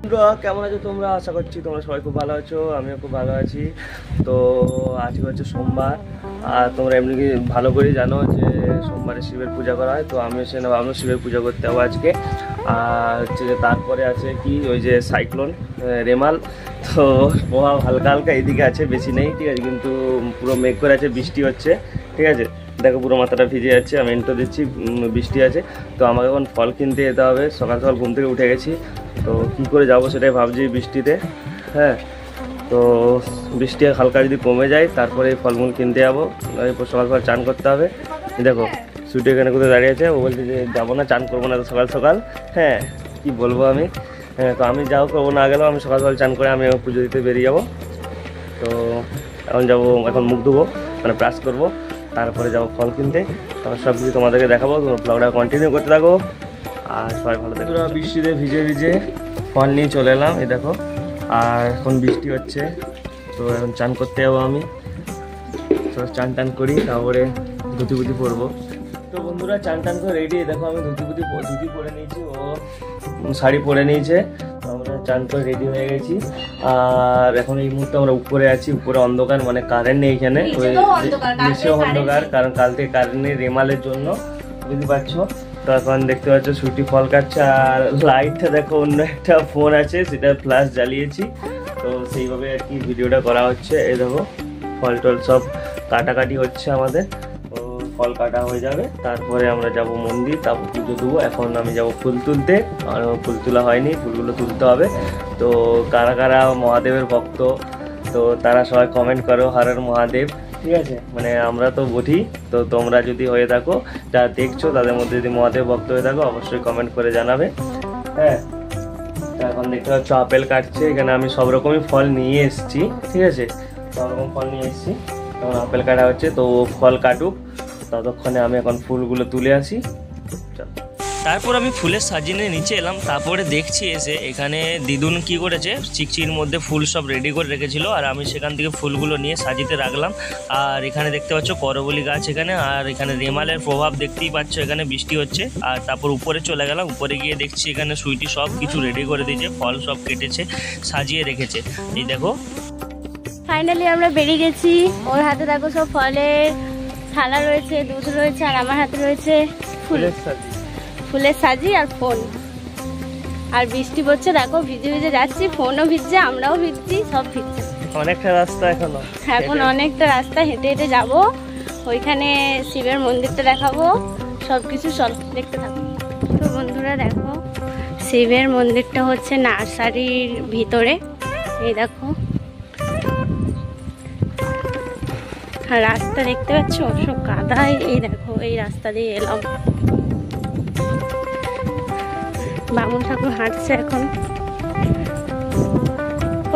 কেমন আছো তোমরা? আশা করছি তোমরা সবাই খুব ভালো আছো, আমিও খুব ভালো আছি। তো আজকে হচ্ছে সোমবার, আর তোমরা এমনি কি ভালো করে জানো যে সোমবারে শিবের পূজা করা হয়। তো আমিও সেখানে ভাবলাম শিবের পূজা করতে যাবো আজকে। আর হচ্ছে যে তারপরে আছে কি ওই যে সাইক্লোন রেমাল, তো প্রভাব হালকা হালকা এদিকে আছে, বেশি নেই, ঠিক আছে, কিন্তু পুরো মেঘ করে আছে, বৃষ্টি হচ্ছে, ঠিক আছে। দেখো পুরো মাথাটা ভিজে যাচ্ছে, আমি ইন্টো দিচ্ছি, বৃষ্টি আছে। তো আমাকে এখন ফল কিনতে যেতে হবে, সকাল সকাল ঘুম থেকে উঠে গেছি। তো কী করে যাবো সেটাই ভাবছি বৃষ্টিতে। হ্যাঁ, তো বৃষ্টি হালকা যদি কমে যায় তারপরে ফলমূল কিনতে যাবো। এরপর সকাল সকাল চান করতে হবে। দেখো সুইটি এখানে কোথায় দাঁড়িয়ে আছে, ও বলছে যে যাবো না, চান করবো না তো সকাল সকাল। হ্যাঁ, কি বলবো আমি। হ্যাঁ, তো আমি যাও করবো না গেলেও আমি সকাল সকাল চান করে আমি পুজো দিতে বেরিয়ে যাবো। তো এখন যাবো, এখন মুখ ধুবো, মানে ব্রাশ করবো, তারপরে যাবো ফল কিনতে। তখন সব কিছু তোমাদেরকে দেখাবো, তোমরা ব্লগটা কন্টিনিউ করতে থাকো। আর সবাই ভালো থাকো। বৃষ্টিতে ভিজে ভিজে ফল নিয়ে চলে এলাম, এই দেখো। আর এখন বৃষ্টি হচ্ছে, তো এখন চান করতে যাবো আমি। তো চান টান করি, তারপরে ধুতি বুতি পরবো। তো বন্ধুরা চান টান করে রেডি, দেখো আমি ধুতি পরে নিয়েছি, ও শাড়ি পরে নিয়েছে। তো আমরা চান করে রেডি হয়ে গেছি। আর এখন এই মুহূর্তে আমরা উপরে আছি, উপরে অন্ধকার, মানে কারেন্ট নেই এখানে, ওই নিচেও অন্ধকার, কারণ কাল থেকে কারেন্ট নেই রেমালের জন্য, বুঝতে পারছো। তো এখন দেখতে পাচ্ছ সুইটি ফল কাটছে, আর লাইটটা দেখো অন্য একটা ফোন আছে সেটা ফ্ল্যাশ জ্বালিয়েছি, তো সেইভাবে আর কি ভিডিওটা করা হচ্ছে। এই দেখো ফল টল সব কাটাকাটি হচ্ছে আমাদের। তো ফল কাটা হয়ে যাবে, তারপরে আমরা যাব মন্দির, তারপর পুজো দেবো। এখন আমি যাব ফুল তুলতে, আর ফুল তোলা হয়নি, ফুলগুলো তুলতে হবে। তো কারা কারা মহাদেবের ভক্ত, তো তারা সবাই কমেন্ট করো হর হর মহাদেব, ঠিক আছে। মানে আমরা তো বুঝি, তো তোমরা যদি হয়ে থাকো, যারা দেখছো তাদের মধ্যে যদি মহাদেব ভক্ত হয়ে থাকো অবশ্যই কমেন্ট করে জানাবে। হ্যাঁ, এখন দেখতে পাচ্ছ আপেল কাটছে, এখানে আমি সব রকমই ফল নিয়ে এসেছি, ঠিক আছে, সব রকম ফল নিয়ে এসেছি। এখন আপেল কাটা হচ্ছে, তো ফল কাটুক, ততক্ষণে আমি এখন ফুলগুলো তুলে আসি। তারপর আমি ফুলের সাজিয়ে নিচে এলাম, তারপরে দেখছি এসে এখানে দিদুন কি করেছে, চিকচির মধ্যে ফুল সব রেডি করে রেখেছিল, আর আমি সেখান থেকে ফুলগুলো নিয়ে সাজিতে রাখলাম। আর এখানে দেখতে পাচ্ছ করবলি গাছ এখানে, আর এখানে রেমালের প্রভাব দেখতেই পাচ্ছ, এখানে বৃষ্টি হচ্ছে। আর তারপর উপরে চলে গেলাম, উপরে গিয়ে দেখছি এখানে সুইটি সব কিছু রেডি করে দিয়েছে, ফল সব কেটেছে, সাজিয়ে রেখেছে। এই দেখো ফাইনালি আমরা বেরিয়ে গেছি। ওর হাতে দেখো সব ফলের থালা রয়েছে, দুধ রয়েছে, আর আমার হাতে রয়েছে ফুলের সাজি আর ফোন। আর বৃষ্টি পড়ছে, দেখো ভিজে ভিজে যাচ্ছি, ফোনও ভিজছে, আমরাও ভিজছি, সব ভিজছে। অনেকটা রাস্তা এখন অনেকটা রাস্তা হেঁটে হেঁটে যাবো, ওইখানে শিবের মন্দিরটা দেখাবো, সবকিছু চলো দেখতে থাকো। তো বন্ধুরা দেখো শিবের মন্দিরটা হচ্ছে নার্সারির ভিতরে, এই দেখো। আর রাস্তা দেখতে পাচ্ছ সব কাদায়, এই দেখো এই রাস্তা দিয়ে এলাম। বামুন ঠাকুর হাঁটছে এখন।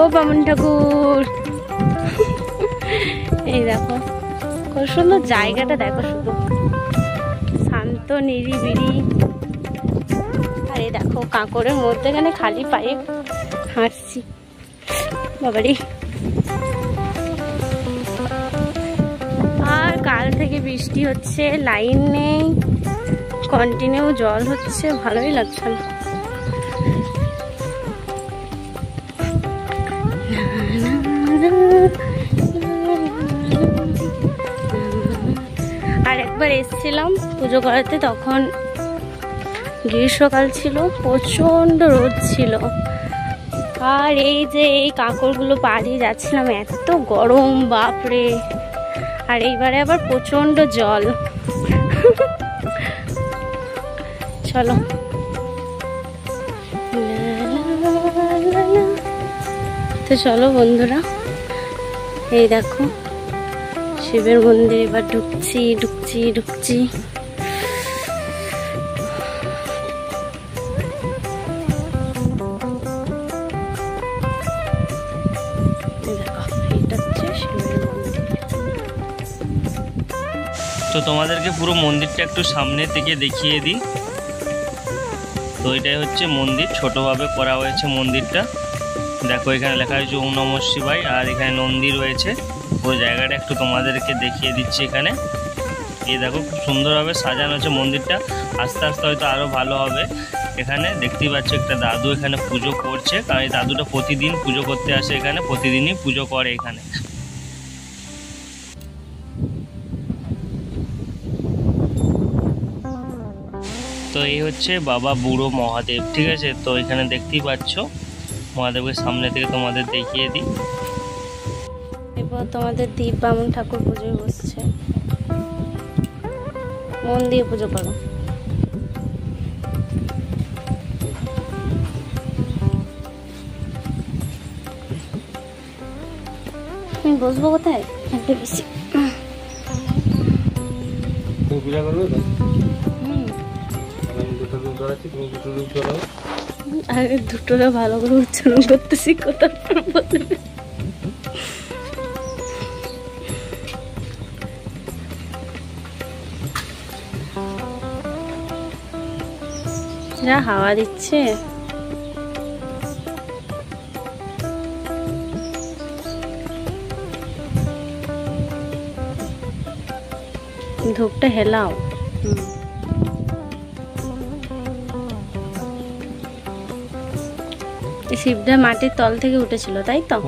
ও বামুন ঠাকুর, এই দেখো খুব সুন্দর জায়গাটা, দেখো শুধু শান্ত নিরিবিলি। আর এই দেখো কাঁকড়ের মধ্যেখানে খালি পায়ে হাঁটছি, বাবারি। আর কাল থেকে বৃষ্টি হচ্ছে, লাইন নেই, কন্টিনিউ জল হচ্ছে, ভালোই লাগছে না। আর একবার এসেছিলাম পুজো করাতে, তখন গ্রীষ্মকাল ছিল, প্রচন্ড রোদ ছিল। আর এই যে এই কাঁকড়গুলো পাড়িয়ে যাচ্ছিলাম, এত গরম, বাপরে। আর এইবারে আবার প্রচন্ড জল। চলো তো চলো বন্ধুরা, এই দেখো শিবের মন্দির এবার ঢুকছি। তো তোমাদেরকে পুরো মন্দিরটা একটু সামনে থেকে দেখিয়ে দিই। তো এটাই হচ্ছে মন্দির, ছোটোভাবে করা হয়েছে মন্দিরটা। দেখো এখানে লেখা হয়েছে ওম নমঃ শিবায়, আর এখানে নন্দী রয়েছে। ওই জায়গাটা একটু তোমাদেরকে দেখিয়ে দিচ্ছি এখানে। এই দেখো খুব সুন্দরভাবে সাজানো হচ্ছে মন্দিরটা, আস্তে আস্তে হয়তো আরও ভালো হবে। এখানে দেখতেই পাচ্ছ একটা দাদু এখানে পুজো করছে, কারণ এই দাদুটা প্রতিদিন পুজো করতে আসে এখানে, প্রতিদিনই পুজো করে এখানে। তো এই হচ্ছে বাবা বুড়ো মহাদেব, ঠিক আছে। তো এখানে দেখতেই পাচ্ছ মহাদেবের সামনে থেকে তোমাদের দেখিয়ে দিই। এরপর তোমাদের দীপ বামুন ঠাকুর পুজোয় বসছে, মন দিয়ে পুজো করো। আমি বসবো কোথায়? একটা বেশি পূজা করবে তো? আগে দুটোটা ভালো করে উচ্চারণ করতেছি, কোথাও বলবে। যা হাওয়া দিচ্ছে, ধূপটা হেলাও। এই শিবটা মাটির তল থেকে উঠেছিল, তাই তো?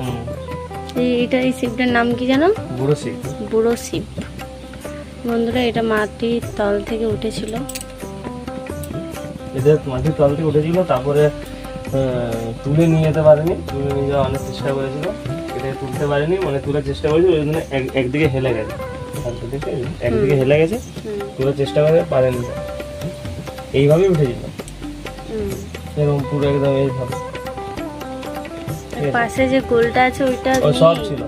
এই শিবটার নাম কি জানো? বুড়ো শিব। বুড়ো শিব। বন্ধুরা, এটা মাটির তল থেকে উঠেছিল। এটা মাটির তল থেকে উঠেছিল, তারপরে তুলে নিয়ে যেতে পারেনি, তুলে নিয়ে যাওয়ার অনেক চেষ্টা করেছিল, এটাকে তুলতে পারেনি, মানে তোলার চেষ্টা করেছিল, ওই জন্য একদিকে হেলে গেছে, একদিকে হেলে গেছে, তোলার চেষ্টা করে পারেনি। এইভাবেই উঠেছিল, এরকম পুরো একদম এইভাবে। পাশে যে গোলটা আছে ওইটা সব ছিল।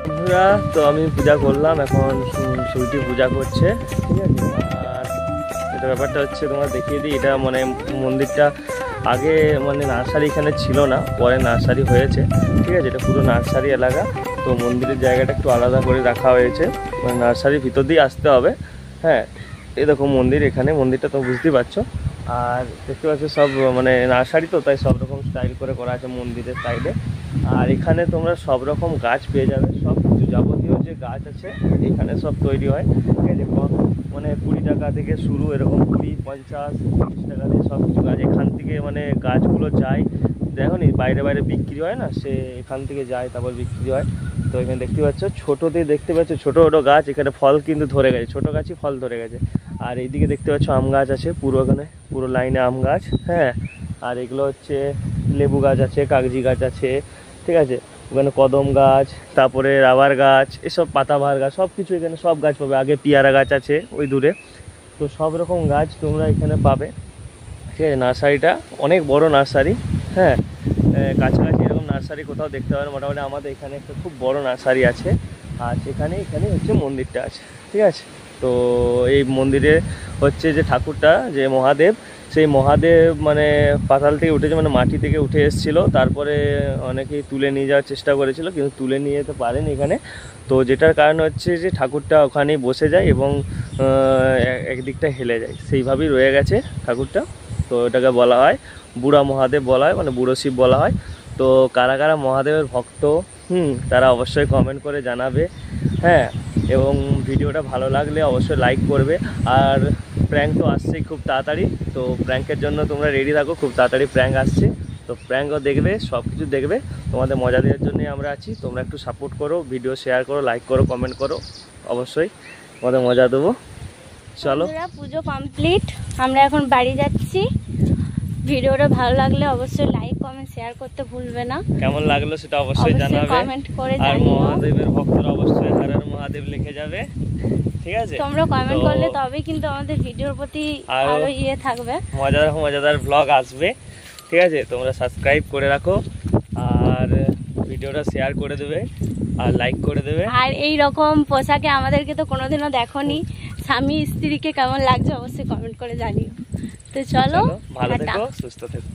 বন্ধুরা, তো আমি পূজা করলাম, এখন সুইটি পূজা করছে, ঠিক আছে। আর এটা ব্যাপারটা হচ্ছে তোমার দেখিয়ে দিই। এটা মানে মন্দিরটা আগে মানে নার্সারি এখানে ছিল না, পরে নার্সারি হয়েছে, ঠিক আছে। এটা পুরো নার্সারি এলাকা, তো মন্দিরের জায়গাটা একটু আলাদা করে রাখা হয়েছে, মানে নার্সারির ভিতর দিয়ে আসতে হবে। হ্যাঁ, এই দেখো মন্দির, এখানে মন্দিরটা তো বুঝতেই পারছো। আর দেখতে পাচ্ছ সব মানে নার্সারি তো, তাই সব রকম স্টাইল করে করা আছে মন্দিরের সাইডে। আর এখানে তোমরা সব রকম গাছ পেয়ে যাবে, সব কিছু যাবতীয় যে গাছ আছে এখানে সব তৈরি হয়, ঠিক আছে। মানে 20 টাকা থেকে শুরু, এরকম 20, 50, 30 টাকা দিয়ে সব কিছু গাছ এখান থেকে মানে গাছগুলো যায়। দেখো নি বাইরে বাইরে বিক্রি হয় না, সে এখান থেকে যায় তারপর বিক্রি হয়। তো এখানে দেখতে পাচ্ছ ছোটোতে দেখতে পাচ্ছ ছোটো ছোটো গাছ, এখানে ফল কিন্তু ধরে গেছে, ছোটো গাছই ফল ধরে গেছে। আর এইদিকে দেখতে পাচ্ছ আম গাছ আছে পুরো, এখানে পুরো লাইনে আম গাছ। হ্যাঁ, আর এগুলো হচ্ছে লেবু গাছ আছে, কাগজি গাছ আছে, ঠিক আছে। ওখানে কদম গাছ, তারপরে রাবার গাছ, এসব পাতাবাহার গাছ, সব কিছু এখানে সব গাছ পাবে। আগে পেয়ারা গাছ আছে ওই দূরে, তো সব রকম গাছ তোমরা এখানে পাবে, ঠিক আছে। নার্সারিটা অনেক বড় নার্সারি। হ্যাঁ, কাছাকাছি এরকম নার্সারি কোথাও দেখতে পাবে, মোটামুটি আমাদের এখানে একটা খুব বড় নার্সারি আছে। আর এখানে হচ্ছে মন্দিরটা আছে, ঠিক আছে। তো এই মন্দিরে হচ্ছে যে ঠাকুরটা, যে মহাদেব, সেই মহাদেব মানে পাতাল থেকে উঠেছে, মানে মাটি থেকে উঠে এসেছিলো। তারপরে অনেকেই তুলে নিয়ে যাওয়ার চেষ্টা করেছিল, কিন্তু তুলে নিয়ে যেতে পারেনি এখানে। তো যেটার কারণ হচ্ছে যে ঠাকুরটা ওখানেই বসে যায় এবং একদিকটা হেলে যায়, সেইভাবেই রয়ে গেছে ঠাকুরটা। তো এটাকে বলা হয় বুড়া মহাদেব বলা হয়, মানে বুড়ো শিব বলা হয়। তো কারা কারা মহাদেবের ভক্ত তারা অবশ্যই কমেন্ট করে জানাবে। হ্যাঁ, এবং ভিডিওটা ভালো লাগলে অবশ্যই লাইক করবে। আর প্র্যাঙ্ক তো আসছেই খুব তাড়াতাড়ি, তো প্র্যাঙ্কের জন্য তোমরা রেডি থাকো, খুব তাড়াতাড়ি প্র্যাঙ্ক আসছে। তো প্র্যাঙ্কও দেখবে, সব কিছু দেখবে, তোমাদের মজা দেওয়ার জন্যই আমরা আছি। তোমরা একটু সাপোর্ট করো, ভিডিও শেয়ার করো, লাইক করো, কমেন্ট করো, অবশ্যই তোমাদের মজা দেবো। চলো, পুজো কমপ্লিট, আমরা এখন বাড়ি যাচ্ছি। ভিডিওটা ভালো লাগলে অবশ্যই লাইক, কমেন্ট, শেয়ার করতে ভুলবে না। কেমন লাগলো সেটা অবশ্যই জানাবে, কমেন্ট করে আর জানিও। মহাদেবের ভক্তরা অবশ্যই হর হর মহাদেব লিখে যাবে, ঠিক আছে। তোমরা কমেন্ট করলে তবেই কিন্তু আমাদের ভিডিওর প্রতি আরো থাকবে, মজাদার ব্লগ আসবে, ঠিক আছে। তোমরা সাবস্ক্রাইব করে রাখো, আর ভিডিওটা শেয়ার করে দেবে, আর লাইক করে দেবে। আর এই রকম পোশাকে আমাদেরকে তো কোনোদিনও দেখোনি, স্বামী স্ত্রীকে কেমন লাগছে অবশ্যই কমেন্ট করে জানিও। তো চলো, ভালো থেকো, সুস্থ থেকো।